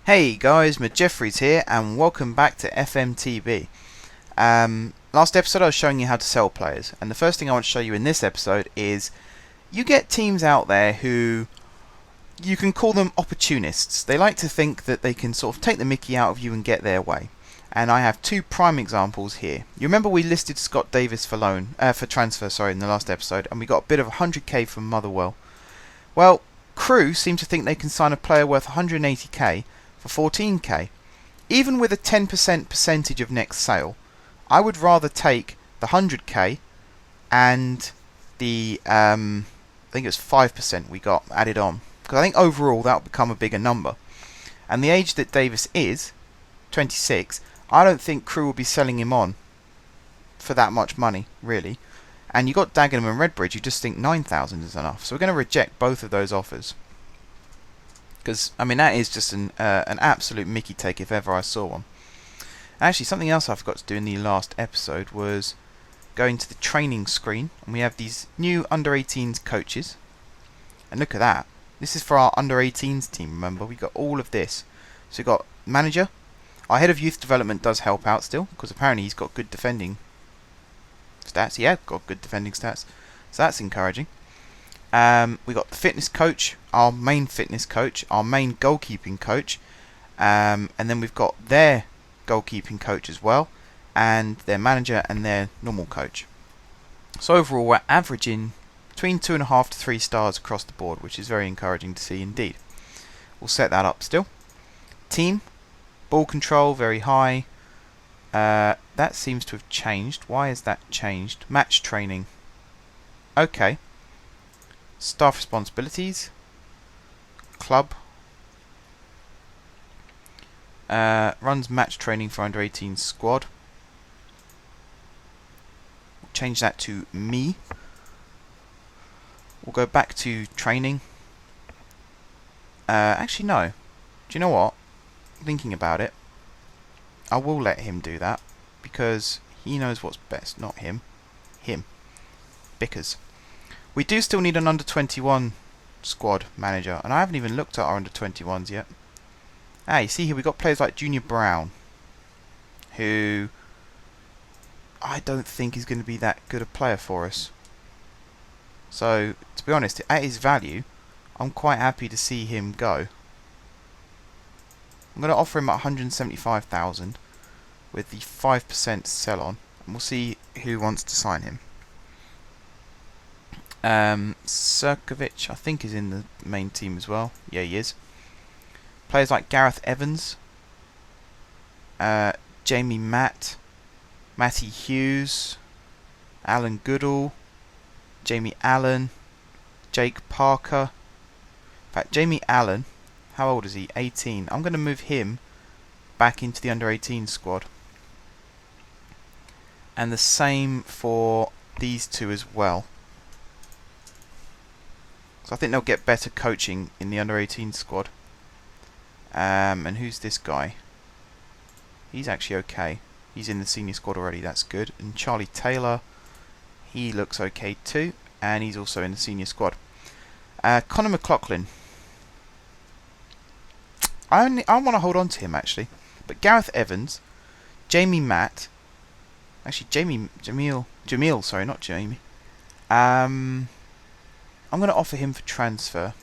Hey guys, Jeffries here, and welcome back to FMTB. Last episode I was showing you how to sell players, and the first thing I want to show you in this episode is you get teams out there who you can call them opportunists. They like to think that they can sort of take the mickey out of you and get their way. And I have two prime examples here. You remember we listed Scott Davis for transfer, in the last episode, and we got a bit of 100k from Motherwell. Well, Crewe seem to think they can sign a player worth 180k for 14k. Even with a 10% percentage of next sale, I would rather take the 100k and the I think it was 5% we got added on, because I think overall that will become a bigger number. And the age that Davis is, 26, I don't think Crewe will be selling him on for that much money, really. And you got Dagenham and Redbridge, you just think 9,000 is enough. So we're going to reject both of those offers, because I mean that is just an absolute mickey take if ever I saw one. Actually, something else I forgot to do in the last episode was go into the training screen, and we have these new under-18s coaches. And look at that. This is for our under-18s team, remember? We got all of this. So we've got manager. Our head of youth development does help out still, because apparently he's got good defending stats. Yeah, got good defending stats. So that's encouraging. We got the fitness coach, our main fitness coach, our main goalkeeping coach, and then we've got their goalkeeping coach as well, and their manager and their normal coach. So overall we're averaging between 2.5 to 3 stars across the board, which is very encouraging to see indeed. We'll set that up still. Team, ball control very high. That seems to have changed. Why has that changed? Match training. Okay. Staff responsibilities. Club. Runs match training for under 18 squad. We'll change that to me. We'll go back to training. Actually no. Do you know what? Thinking about it, I will let him do that, because he knows what's best, not him. Him. Bickers. We do still need an under 21 squad manager, and I haven't even looked at our under 21s yet. You see here we've got players like Junior Brown, who I don't think is going to be that good a player for us. So, to be honest, at his value, I'm quite happy to see him go. I'm going to offer him at 175,000 with the 5% sell on, and we'll see who wants to sign him. Sirkovic, I think, is in the main team as well. Yeah, he is. Players like Gareth Evans, Jamie Matty Hughes, Alan Goodall, Jamie Allen, Jake Parker. In fact, Jamie Allen, how old is he? 18. I'm going to move him back into the under 18 squad. And the same for these two as well. So I think they'll get better coaching in the under 18 squad. And who's this guy? He's actually okay. He's in the senior squad already, that's good. And Charlie Taylor, he looks okay too. And he's also in the senior squad. Conor McLaughlin. I want to hold on to him actually. But Gareth Evans, Jamie Matt, actually Jamil, sorry, not Jamie. I'm going to offer him for transfer.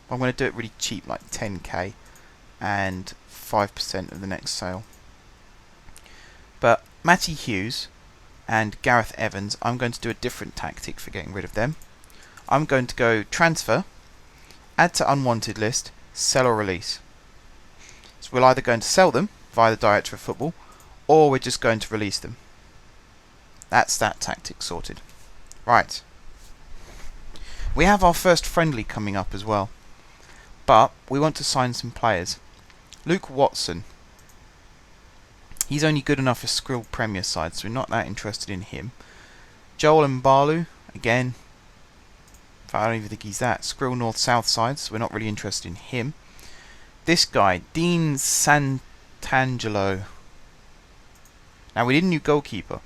I'm going to do it really cheap, like 10k and 5% of the next sale. But Matty Hughes and Gareth Evans, I'm going to do a different tactic for getting rid of them. I'm going to go transfer, add to unwanted list, sell or release. So we're either going to sell them via the director of football, or we're just going to release them. That's that tactic sorted. Right. We have our first friendly coming up as well. But we want to sign some players. Luke Watson. He's only good enough for Skrill Premier side, so we're not that interested in him. Joel Mbalu, again, I don't even think he's that. Skrill North South side, so we're not really interested in him. This guy, Dean Santangelo. Now we need a new goalkeeper,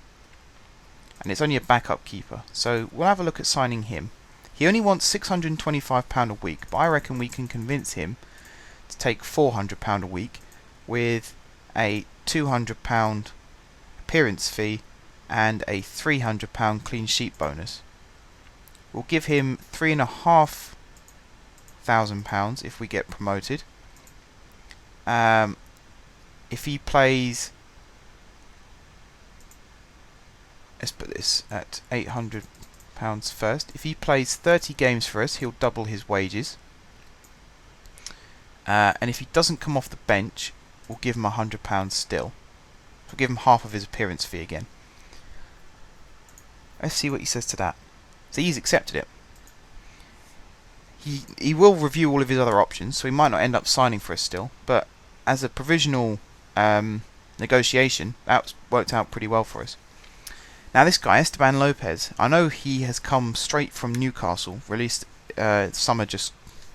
and it's only a backup keeper, so we'll have a look at signing him. He only wants £625 a week, but I reckon we can convince him to take £400 a week with a £200 appearance fee and a £300 clean sheet bonus. We'll give him £3,500 if we get promoted. If he plays, let's put this at £800 first. If he plays 30 games for us, he'll double his wages. And if he doesn't come off the bench, we'll give him £100 still. We'll give him half of his appearance fee again. Let's see what he says to that. So he's accepted it. He will review all of his other options, so he might not end up signing for us still. But as a provisional negotiation, that's worked out pretty well for us. Now this guy, Esteban Lopez, I know he has come straight from Newcastle, released summer just,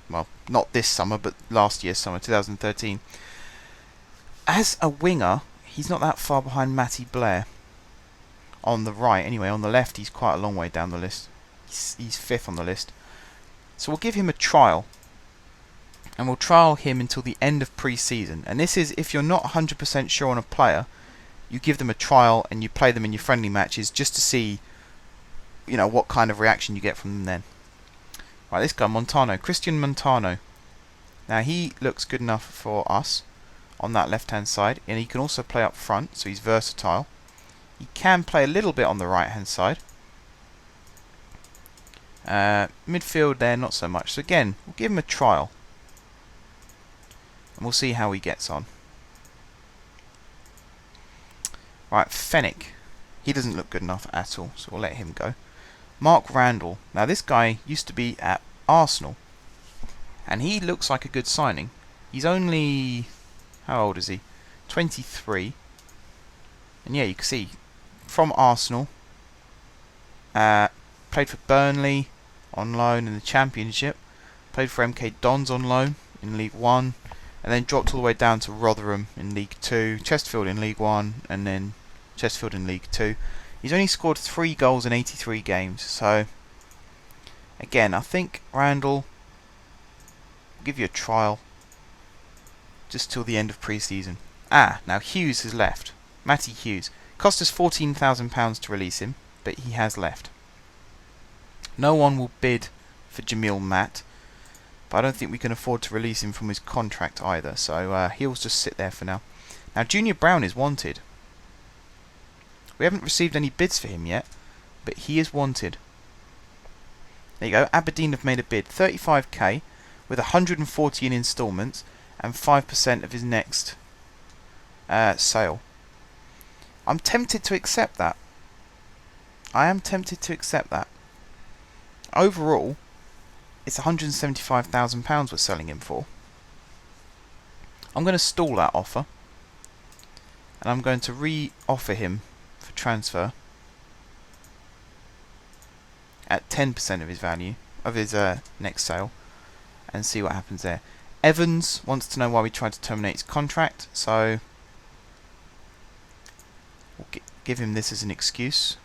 well, not this summer, but last year's summer, 2013. As a winger, he's not that far behind Matty Blair. On the right, anyway, on the left, he's quite a long way down the list. He's fifth on the list. So we'll give him a trial. And we'll trial him until the end of pre-season. And this is if you're not 100% sure on a player, you give them a trial and you play them in your friendly matches just to see, you know, what kind of reaction you get from them then. Right, this guy, Montano, Christian Montano. Now he looks good enough for us on that left-hand side, and he can also play up front, so he's versatile. He can play a little bit on the right-hand side. Midfield there, not so much. So again, we'll give him a trial. And we'll see how he gets on. Right, Fenwick. He doesn't look good enough at all, so we'll let him go. Mark Randall. Now this guy used to be at Arsenal. And he looks like a good signing. He's only... how old is he? 23. And yeah, you can see, from Arsenal. Played for Burnley on loan in the Championship. Played for MK Dons on loan in League 1. And then dropped all the way down to Rotherham in League 2. Chesterfield in League 1. And then Chesterfield in League 2. He's only scored 3 goals in 83 games. So, again, I think Randall will give you a trial. Just till the end of pre-season. Now Hughes has left. Matty Hughes. Cost us £14,000 to release him. But he has left. No one will bid for Jamil Matt. But I don't think we can afford to release him from his contract either. So he'll just sit there for now. Now Junior Brown is wanted. We haven't received any bids for him yet. But he is wanted. There you go. Aberdeen have made a bid. 35k with 140 in instalments. And 5% of his next sale. I'm tempted to accept that. I am tempted to accept that. Overall, it's £175,000 we're selling him for. I'm going to stall that offer. And I'm going to re-offer him for transfer at 10% of his value, of his next sale, and see what happens there. Evans wants to know why we tried to terminate his contract, so we'll give him this as an excuse.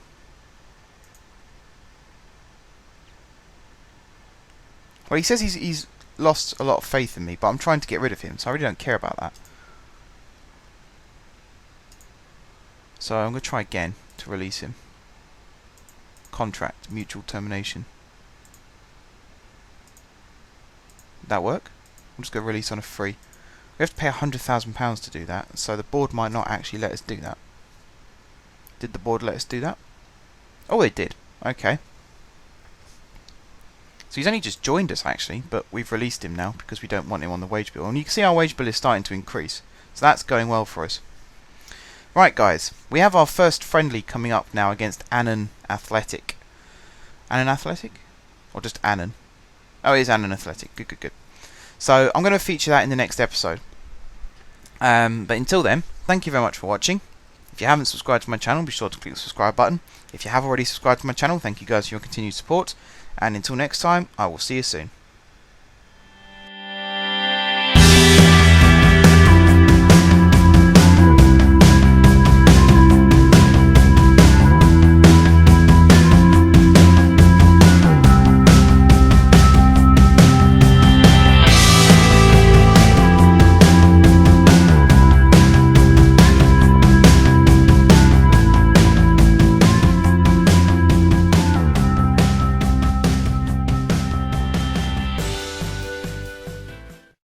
Well, he says he's lost a lot of faith in me, but I'm trying to get rid of him, so I really don't care about that. So I'm going to try again to release him. Contract, mutual termination. Did that work? I'm just going to release on a free. We have to pay £100,000 to do that, so the board might not actually let us do that. Did the board let us do that? Oh, they did. Okay. So he's only just joined us actually, but we've released him now because we don't want him on the wage bill. And you can see our wage bill is starting to increase. So that's going well for us. Right guys, we have our first friendly coming up now against Annan Athletic. Annan Athletic? Or just Annan? Oh, it is Annan Athletic. Good. So I'm going to feature that in the next episode. But until then, thank you very much for watching. If you haven't subscribed to my channel, be sure to click the subscribe button. If you have already subscribed to my channel, thank you guys for your continued support. And until next time, I will see you soon.